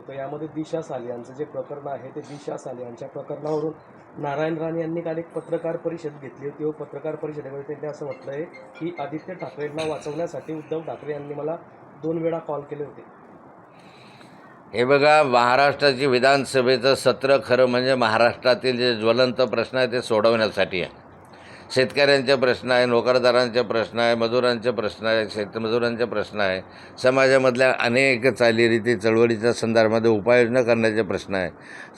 होतं. यामध्ये दिशा सालियांचं जे प्रकरण आहे ते दिशा सालियांच्या प्रकरणावरून नारायण राणे यांनी काल एक पत्रकार परिषद घेतली होती व पत्रकार परिषदेमध्ये त्यांनी असं म्हटलंय की आदित्य ठाकरेंना वाचवण्यासाठी उद्धव ठाकरे यांनी मला 2 वेळा कॉल केले होते. हे बघा, महाराष्ट्राची विधानसभेचं सत्र खरं म्हणजे महाराष्ट्रातील जे ज्वलंत प्रश्न आहे ते सोडवण्यासाठी आहे. शेतकऱ्यांचे प्रश्न आहे, नोकरदारांचे प्रश्न आहे, मजुरांचे प्रश्न आहे, शेतमजुरांचे प्रश्न आहे, समाजामधल्या अनेक चालीरीती चळवळीच्या संदर्भामध्ये उपाययोजना करण्याचे प्रश्न आहे.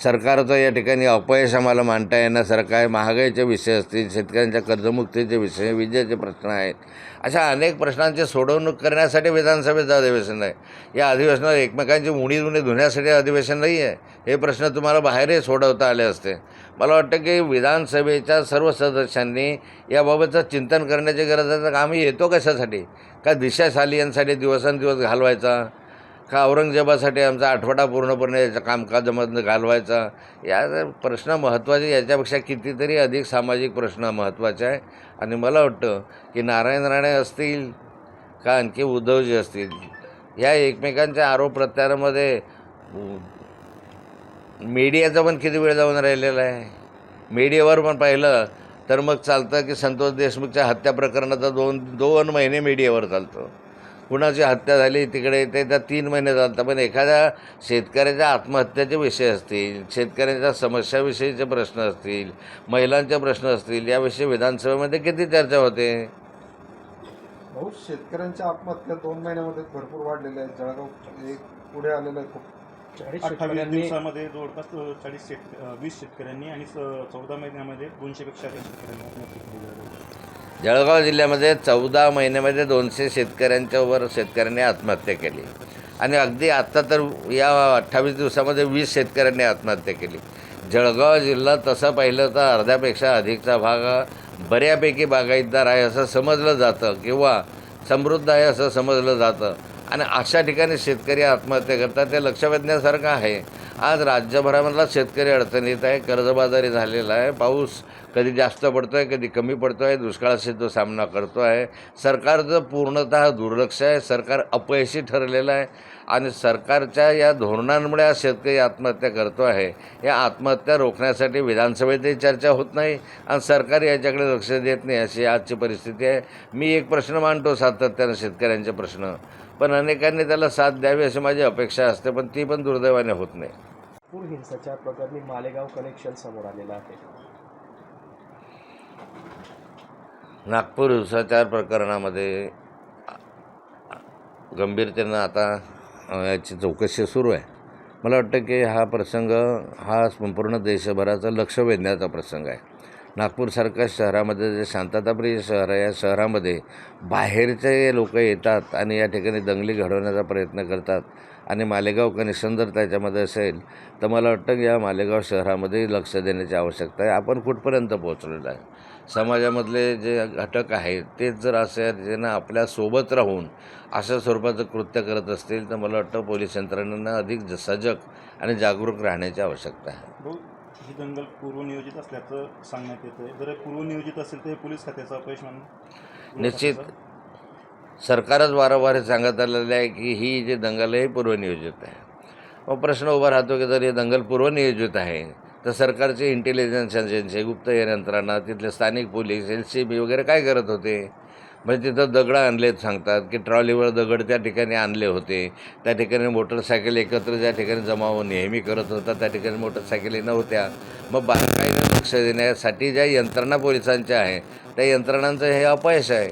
सरकारचं या ठिकाणी अपयश आम्हाला मांडता येण्यासारखं आहे. महागाईचे विषय असतील, शेतकऱ्यांच्या कर्जमुक्तीचे विषय, विजेचे प्रश्न आहेत. अशा अनेक प्रश्नांची सोडवणूक करण्यासाठी विधानसभेचं अधिवेशन आहे. या अधिवेशनात एकमेकांची उणी धुण्यासाठी अधिवेशन नाही आहे. हे प्रश्न तुम्हाला बाहेरही सोडवता आले असते. मला वाटतं की विधानसभेच्या सर्व सदस्यांनी याबाबतचं चिंतन करण्याची गरज आहे. तर आम्ही येतो कशासाठी? का दिशा सालियांसाठी दिवसेंदिवस घालवायचा? का औरंगजेबासाठी आमचा आठवडा पूर्णपणे याच्या कामकाजामधनं घालवायचा? या प्रश्न महत्त्वाचे, याच्यापेक्षा कितीतरी अधिक सामाजिक प्रश्न महत्त्वाचे आहे. आणि मला वाटतं की नारायण राणे असतील का आणखी उद्धवजी असतील, या एकमेकांच्या आरोप प्रत्यारोपामध्ये मीडियाचा पण किती वेळ जाऊन राहिलेला आहे. मीडियावर पण पाहिलं तर मग चालतं की संतोष देशमुखच्या हत्या प्रकरणाचा दोन महिने मीडियावर चालतं. कुणाची हत्या झाली तिकडे ते त्या 3 महिने चालतं. पण एखाद्या शेतकऱ्याच्या आत्महत्याचे विषय असतील, शेतकऱ्यांच्या समस्याविषयीचे प्रश्न असतील, महिलांचे प्रश्न असतील, याविषयी विधानसभेमध्ये किती चर्चा होते. भाऊ, शेतकऱ्यांच्या आत्महत्या 2 महिन्यामध्ये भरपूर वाढलेल्या आहेत. जळगाव एक पुढे आलेलं आहे खूप. 28 दिवसामध्ये जवळपास 20 शेतकऱ्यांनी आणि 14 महिन्यामध्ये 200पेक्षा अधिक शेतकऱ्यांनी आत्महत्या केली. जळगाव जिल्ह्यामध्ये 14 महिन्यामध्ये 200 शेतकऱ्यांनी आत्महत्या केली. आणि अगदी आत्ता तर या 28 दिवसामध्ये 20 शेतकऱ्यांनी आत्महत्या केली. जळगाव जिल्हा तसं पाहिलं तर अर्ध्यापेक्षा अधिकचा भाग बऱ्यापैकी बागायतदार आहे असं समजलं जातं किंवा समृद्ध आहे असं समजलं जातं. आणि अशा ठिकाणी शेतकरी आत्महत्या करतात, ते लक्ष वेधण्यासारखं आहे. आज राज्यभरामधला शेतकरी अडचणीत आहे, कर्जबाजारी झालेला आहे, पाऊस कधी जास्त पडतो आहे, कधी कमी पडतो आहे, दुष्काळाशी तो सामना करतो आहे. सरकारचं पूर्णतः दुर्लक्ष आहे, सरकार अपयशी ठरलेलं आहे. आणि सरकारच्या या धोरणांमुळे आज शेतकरी आत्महत्या करतो आहे. या आत्महत्या रोखण्यासाठी विधानसभेतही चर्चा होत नाही आणि सरकार याच्याकडे लक्ष देत नाही, अशी आजची परिस्थिती आहे. मी एक प्रश्न मांडतो सातत्यानं, शेतकऱ्यांचे प्रश्न, पण अनेकांनी त्याला साथ द्यावी अशी माझी अपेक्षा असते, पण ती पण दुर्दैवाने होत नाही. नागपूर हिंसाचार प्रकरणी मालेगाव कनेक्शन समोर आलेलं आहे. नागपूर हिंसाचार प्रकरणामध्ये गंभीरतेनं आता याची चौकशी सुरू आहे. मला वाटतं की हा प्रसंग हा संपूर्ण देशभराचं लक्ष वेधण्याचा प्रसंग आहे. नागपूरसारख्या शहरामध्ये जे शांतताप्रिय शहर आहे, या शहरामध्ये बाहेरचे लोक येतात आणि या ठिकाणी दंगली घडवण्याचा प्रयत्न करतात. आणि मालेगाव कनेक्शन जर त्याच्यामध्ये असेल तर मला वाटतं की या मालेगाव शहरामध्ये लक्ष देण्याची आवश्यकता आहे. आपण कुठपर्यंत पोहोचलेलं आहे. समाजामधले जे घटक आहेत तेच जर असे त्यांना आपल्यासोबत राहून अशा स्वरूपाचं कृत्य करत असतील तर मला वाटतं पोलीस यंत्रणांना अधिक सजग आणि जागरूक राहण्याची आवश्यकता आहे. ही दंगल पूर्वनियोजित असल्याचं सांगण्यात येतं. जर पूर्वनियोजित असेल तर हे पोलीस खात्याचं अपयश म्हणून निश्चित सरकारच वारंवार सांगत आलेलं आहे की ही जी दंगल आहे पूर्वनियोजित आहे. मग प्रश्न उभा राहतो की जर ही दंगल पूर्वनियोजित आहे तर सरकारचे इंटेलिजन्स एजन्सी, गुप्तहेर यंत्रणा, तिथले स्थानिक पोलीस, LCB वगैरे काय करत होते. म्हणजे तिथं दगडं आणलेत सांगतात की ट्रॉलीवर दगड त्या ठिकाणी आणले होते. त्या ठिकाणी मोटरसायकल एकत्र ज्या ठिकाणी जमाव नेहमी करत होता त्या ठिकाणी मोटरसायकली नव्हत्या. मग बारकाईनं लक्ष देण्यासाठी ज्या यंत्रणा पोलिसांच्या आहे त्या यंत्रणांचं हे अपयश आहे.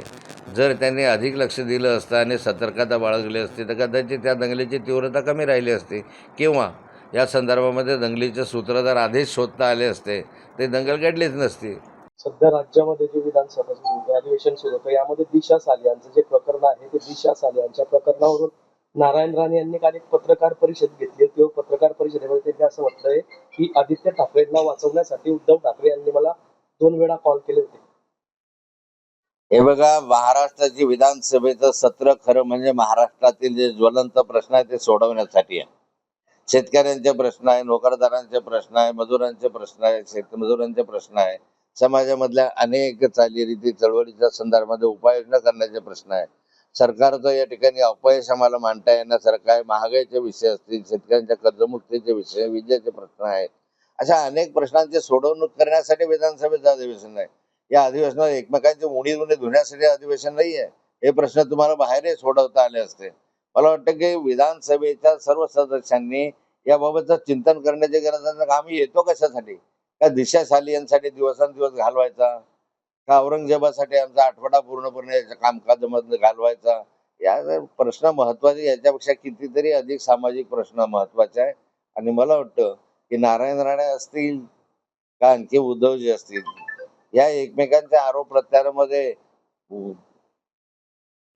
जर त्यांनी अधिक लक्ष दिलं असतं आणि सतर्कता बाळगली असती तर कदाचित त्या दंगलीची तीव्रता कमी राहिली असती किंवा या संदर्भामध्ये दंगलीचे सूत्रधार आधीच शोधता आले असते, ते दंगल घडलीच नसती. सध्या राज्यामध्ये जे विधानसभेचं अधिवेशन सुरू होतं यामध्ये दिशा सालियांचं जे प्रकरण आहे ते दिशा सालियांच्या प्रकरणावरून नारायण राणे यांनी काल एक पत्रकार परिषद घेतली होती व पत्रकार परिषदेमध्ये त्यांनी असं म्हटलंय की आदित्य ठाकरेंना वाचवण्यासाठी उद्धव ठाकरे यांनी मला 2 वेळा कॉल केले होते. हे बघा, महाराष्ट्राची विधानसभेचं सत्र खरं म्हणजे महाराष्ट्रातील जे ज्वलंत प्रश्न आहे ते सोडवण्यासाठी आहे. शेतकऱ्यांचे प्रश्न आहे, नोकरदारांचे प्रश्न आहे, मजुरांचे प्रश्न आहे, शेतमजुरांचे प्रश्न आहे, समाजामधल्या अनेक चालीरीती चळवळीच्या संदर्भामध्ये उपाययोजना करण्याचे प्रश्न आहे. सरकारचं या ठिकाणी अपयश आम्हाला मांडता येण्यासारखं आहे. महागाईचे विषय असतील, शेतकऱ्यांच्या कर्जमुक्तीचे विषय, विजेचे प्रश्न आहेत. अशा अनेक प्रश्नांची सोडवणूक करण्यासाठी विधानसभेचं अधिवेशन आहे. या अधिवेशनात एकमेकांची उणी धुण्यासाठी अधिवेशन नाहीये. हे प्रश्न तुम्हाला बाहेरही सोडवता आले असते. मला वाटतं की विधानसभेच्या सर्व सदस्यांनी याबाबतचं चिंतन करण्याची गरज आहे. आम्ही येतो कशासाठी? का दिशाशालीयांसाठी दिवसेंदिवस घालवायचा, का औरंगजेबासाठी आमचा आठवडा पूर्णपणे याच्या कामकाजामध्ये घालवायचा? या जर प्रश्न महत्वाचे, याच्यापेक्षा कितीतरी अधिक सामाजिक प्रश्न महत्वाचे आहे. आणि मला वाटतं की नारायण राणे असतील का आणखी उद्धवजी असतील, या एकमेकांच्या आरोप प्रत्यारोपामध्ये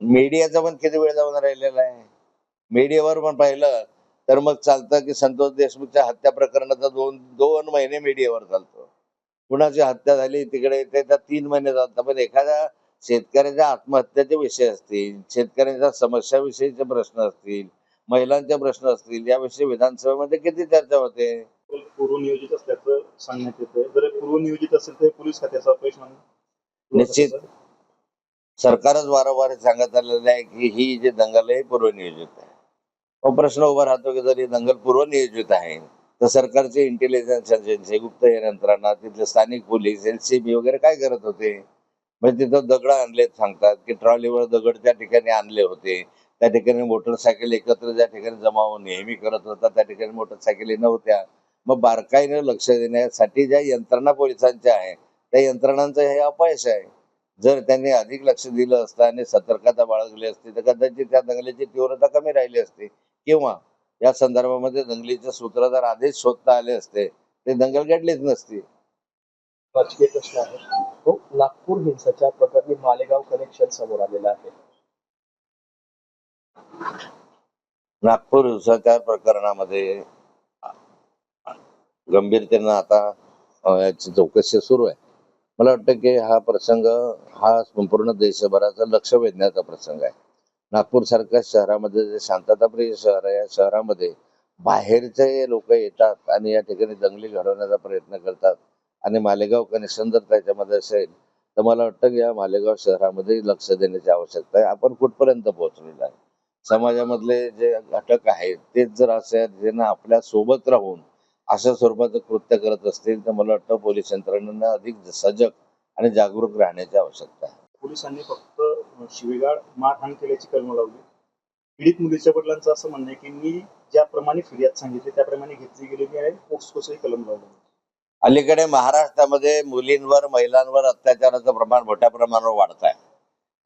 मीडियाचा पण किती वेळ जाऊन राहिलेला आहे. मीडियावर पण पाहिलं तर मग चालतं की संतोष देशमुखच्या हत्या प्रकरणाचा दोन दोन महिने मीडियावर चालतो. कुणाची हत्या झाली तिकडे त्याचा 3 महिने चालतं. पण एखाद्या शेतकऱ्याच्या आत्महत्याचे विषय असतील, शेतकऱ्यांच्या समस्याविषयीचे प्रश्न असतील, महिलांचे प्रश्न असतील, याविषयी विधानसभेमध्ये किती चर्चा होते. पूर्वनियोजित असल्याचं सांगण्यात येतं. जर पूर्वनियोजित असेल तर पोलीस खात्याचा अपयश मानलं निश्चित सरकारच वारंवार सांगत आलेलं आहे की ही जी दंगल आहे पूर्वनियोजित आहे. मग प्रश्न उभा राहतो की जर ही दंगल पूर्वनियोजित आहे तर सरकारचे इंटेलिजन्स एजन्सी, गुप्तहेर यंत्रणा, तिथले स्थानिक पोलीस, एलसीबी वगैरे काय करत होते? म्हणजे तिथं दगड आणलेत सांगतात की ट्रॉलीवर दगड त्या ठिकाणी आणले होते. त्या ठिकाणी मोटरसायकल एकत्र ज्या ठिकाणी जमाव नेहमी करत होता त्या ठिकाणी मोटरसायकली नव्हत्या. मग बारकाईने लक्ष देण्यासाठी ज्या यंत्रणा पोलिसांच्या आहे त्या यंत्रणांचं हे अपयश आहे. जर त्यांनी अधिक लक्ष दिलं असतं आणि सतर्कता बाळगली असती तर कदाचित त्या दंगलीची तीव्रता कमी राहिली असती, किंवा या संदर्भामध्ये दंगलीचे सूत्रधार आधीच शोधता आले असते, ते दंगल घडलीच नसती. राजकीय प्रश्न आहे. हो, नागपूर हिंसाचार प्रकरणी मालेगाव कनेक्शन समोर आलेलं आहे. नागपूर हिंसाचार प्रकरणामध्ये गंभीरतेनं आता याची चौकशी सुरू आहे. मला वाटतं की हा प्रसंग हा संपूर्ण देशभराचं लक्ष वेधण्याचा प्रसंग आहे. नागपूर सारख्या शहरामध्ये जे शांतताप्रिय शहर आहे, या शहरामध्ये बाहेरचे लोक येतात आणि या ठिकाणी दंगली घडवण्याचा प्रयत्न करतात. आणि मालेगाव कनेक्शन जर त्याच्यामध्ये असेल तर मला वाटतं की या मालेगाव शहरामध्ये लक्ष देण्याची आवश्यकता आहे. आपण कुठपर्यंत पोहोचलेलो आहे? समाजामधले जे घटक आहेत तेच जर असे ज्यांना आपल्या सोबत राहून अशा स्वरूपाचं कृत्य करत असतील तर मला वाटतं पोलीस यंत्रणांना अधिक सजग आणि जागरूक राहण्याची आवश्यकता आहे. पोलिसांनी फक्त शिवीगाळ, मारहाण केल्याची कलम लावली. पीडित मुलीच्या वडिलांचं असं म्हणणं आहे की मी ज्याप्रमाणे फिर्याद सांगितली त्याप्रमाणे घेतली गेलेली आहे, पोक्सोचंही कलम लावलं. अलीकडे महाराष्ट्रामध्ये मुलींवर, महिलांवर अत्याचाराचं प्रमाण मोठ्या प्रमाणावर वाढत आहे.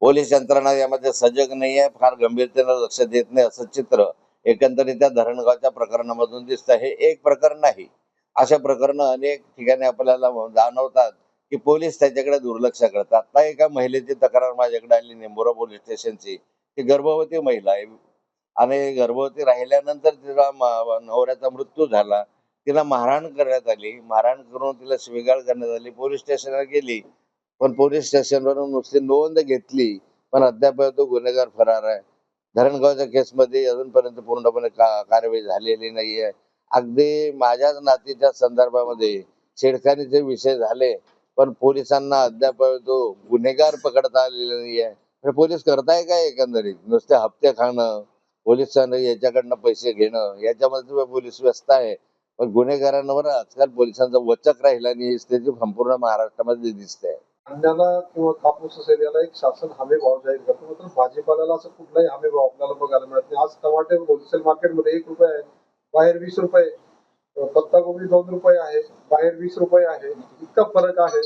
पोलीस यंत्रणा यामध्ये सजग नाही आहे, फार गंभीरतेनं लक्ष देत नाही, असं चित्र एकंदरीत त्या धरणगावच्या प्रकरणामधून दिसतं. हे एक प्रकरण नाही, अशा प्रकरणं अनेक ठिकाणी आपल्याला जाणवतात की पोलीस त्याच्याकडे दुर्लक्ष करतात. आता एका महिलेची तक्रार माझ्याकडे आली निंबोरा पोलीस स्टेशनची. ती गर्भवती महिला आहे आणि गर्भवती राहिल्यानंतर तिला नवऱ्याचा मृत्यू झाला. तिला मारहाण करण्यात आली, मारहाण करून तिला शिवीगाळ करण्यात आली. पोलीस स्टेशनला गेली, पण पोलीस स्टेशनवरून नुसती नोंद घेतली, पण अद्याप तो गुन्हेगार फरार आहे. धरणगावच्या केसमध्ये अजूनपर्यंत पूर्णपणे कारवाई झालेली नाहीये. अगदी माझ्याच नातीच्या संदर्भामध्ये छेडखानीचे विषय झाले, पण पोलिसांना अद्याप तो गुन्हेगार पकडता आलेला नाहीये. म्हणजे पोलीस करताय काय? एकंदरीत नुसते हप्ते खाणं, पोलिसांना याच्याकडनं पैसे घेणं, याच्यामध्ये पोलीस व्यस्त आहे. पण गुन्हेगारांवर आजकाल पोलिसांचा वचक राहिला आणि ही स्थिती संपूर्ण महाराष्ट्रामध्ये दिसते. कांद्याला किंवा कापूस असेल याला एक शासन हमी भाव जाहीर करतो, मात्र भाजीपाल्याला असं कुठलाही हमी भाव आपल्याला बघायला मिळत नाही. आज टमाटे होलसेल मार्केटमध्ये 1 रुपये आहे, बाहेर 20 रुपये. पत्ताकोबी 2 रुपये आहे, बाहेर 20 रुपये आहे. इतका फरक आहे.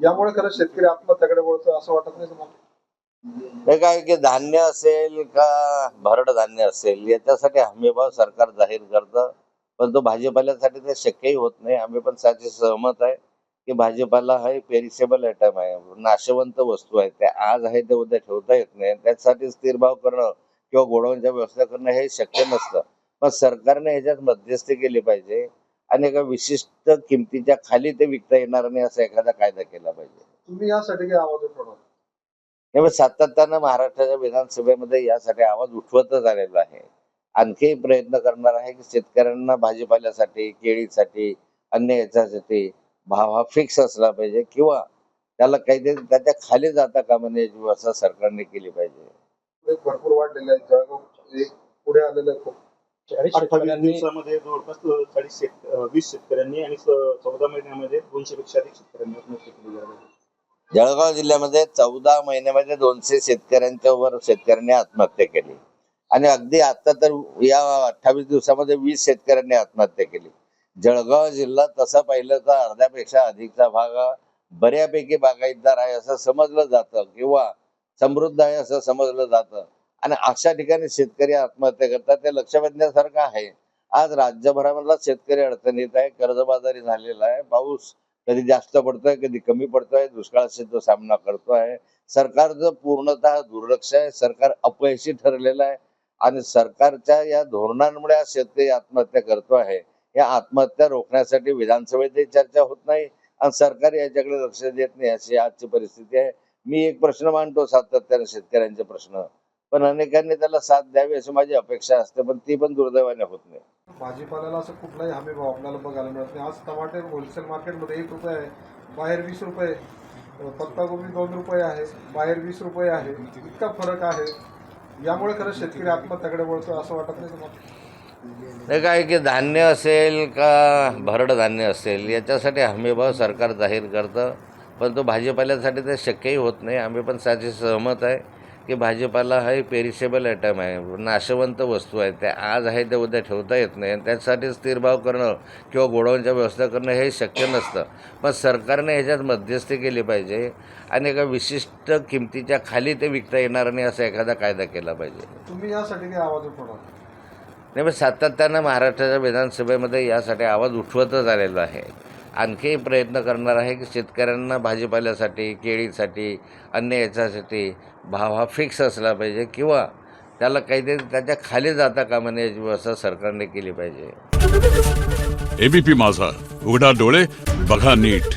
यामुळे खरंच शेतकरी आत्महत्याकडे वळतो असं वाटत नाही तुम्हाला? हे काय की धान्य असेल का भरड धान्य असेल याच्यासाठी हमीभाव सरकार जाहीर करतं, पण तो भाजीपाल्यासाठी ते शक्यही होत नाही. आम्ही पण त्याची सहमत आहे की भाजीपाला हा एक पेरिसेबल आयटम आहे, नाशवंत वस्तू आहे. त्या आज आहे ते उद्या ठेवता येत नाही. त्यासाठी स्थिर भाव करणं किंवा गोडाऊनच्या व्यवस्था करणं हे शक्य नसतं. पण सरकारने ह्याच्यात मध्यस्थी केली पाहिजे आणि एका विशिष्ट किमतीच्या खाली ते विकता येणार नाही असा एखादा कायदा केला पाहिजे. तुम्ही यासाठी काही आवाज उठवणार? त्यामुळे सातत्यानं महाराष्ट्राच्या विधानसभेमध्ये यासाठी आवाज उठवतच आलेला आहे. आणखी प्रयत्न करणार आहे की शेतकऱ्यांना भाजीपाल्यासाठी, केळीसाठी, अन्य याच्यासाठी भाव हा फिक्स असला पाहिजे, किंवा त्याला काहीतरी त्याच्या खाली जाता कामा नये याची व्यवस्था सरकारने केली पाहिजे. भरपूर वाढलेले आहेत. जळगाव एक पुढे आलेलं आहे खूप. 40 28 शेतकऱ्यांनी दिवसामध्ये जवळपास 20 शेतकऱ्यांनी आणि 14 महिन्यामध्ये 200 पेक्षा अधिक शेतकऱ्यांनी आत्महत्या केली आहे. जळगाव जिल्ह्यामध्ये 14 महिन्यामध्ये 200 शेतकऱ्यांनी आत्महत्या केली आणि अगदी आता तर या 28 दिवसामध्ये 20 शेतकऱ्यांनी आत्महत्या केली. जळगाव जिल्हा तसा पाहिलं तर अर्ध्यापेक्षा अधिकचा भाग हा बऱ्यापैकी बागायतदार आहे असं समजलं जातं किंवा समृद्ध आहे असं समजलं जातं आणि अशा ठिकाणी शेतकरी आत्महत्या करतात ते लक्ष वेधण्यासारखं आहे. आज राज्यभरामधला शेतकरी अडचणीत आहे, कर्जबाजारी झालेला आहे, पाऊस कधी जास्त पडतोय कधी कमी पडतोय, दुष्काळाशी तो सामना करतोय. सरकारचं पूर्णतः दुर्लक्ष आहे, सरकार अपयशी ठरलेलं आहे आणि सरकारच्या या धोरणांमुळे आज शेतकरी आत्महत्या करतो आहे. या आत्महत्या रोखण्यासाठी विधानसभेतही चर्चा होत नाही आणि सरकार याच्याकडे लक्ष देत नाही, अशी आजची परिस्थिती आहे. मी एक प्रश्न मांडतो सातत्याने शेतकऱ्यांचे प्रश्न, पण अनेकांनी त्याला साथ द्यावी अशी माझी अपेक्षा असते, पण ती पण दुर्दैवाने होत नाही. भाजीपाल्याला असं कुठलाही हमी भाव आपल्याला बघायला मिळत नाही. आज टमाटे होलसेल मार्केटमध्ये 1 रुपये आहे, बाहेर 20 रुपये. पत्ताकोबी 2 रुपये आहे, बाहेर 20 रुपये आहे. इतका फरक आहे. यामुळे खरंच शेतकरी आत्महत्याकडे वळतो असं वाटत नाही तुम्हाला? नाही काय की धान्य असेल का भरड धान्य असेल याच्यासाठी हमीभाव सरकार जाहीर करतं, पण तो भाजीपाल्यासाठी ते शक्यही होत नाही. आम्ही पण त्याची सहमत आहे की भाजीपाला हा एक पेरिशेबल आयटम आहे, नाशवंत वस्तू आहे. त्या आज आहे ते उद्या ठेवता येत नाही आणि त्यासाठी स्थिरभाव करणं किंवा गोडाऊनच्या व्यवस्था करणं हे शक्य नसतं. पण सरकारने ह्याच्यात मध्यस्थी केली पाहिजे आणि एका विशिष्ट किमतीच्या खाली ते विकता येणार नाही असा एखादा कायदा केला पाहिजे. तुम्ही यासाठी काही आवाज उठवणार? नाही, पण सातत्यानं महाराष्ट्राच्या विधानसभेमध्ये यासाठी आवाज उठवतच आलेला आहे. आणखी प्रयत्न करणार आहे की शेतकऱ्यांना भाजीपाल्यासाठी, केळीसाठी, अन्य याच्यासाठी भाव हा फिक्स असला पाहिजे किंवा त्याला काहीतरी त्याच्या खाली जाता कामा नये याची व्यवस्था सरकारने केली पाहिजे. एबीपी माझा, उघडा डोळे बघा नीट.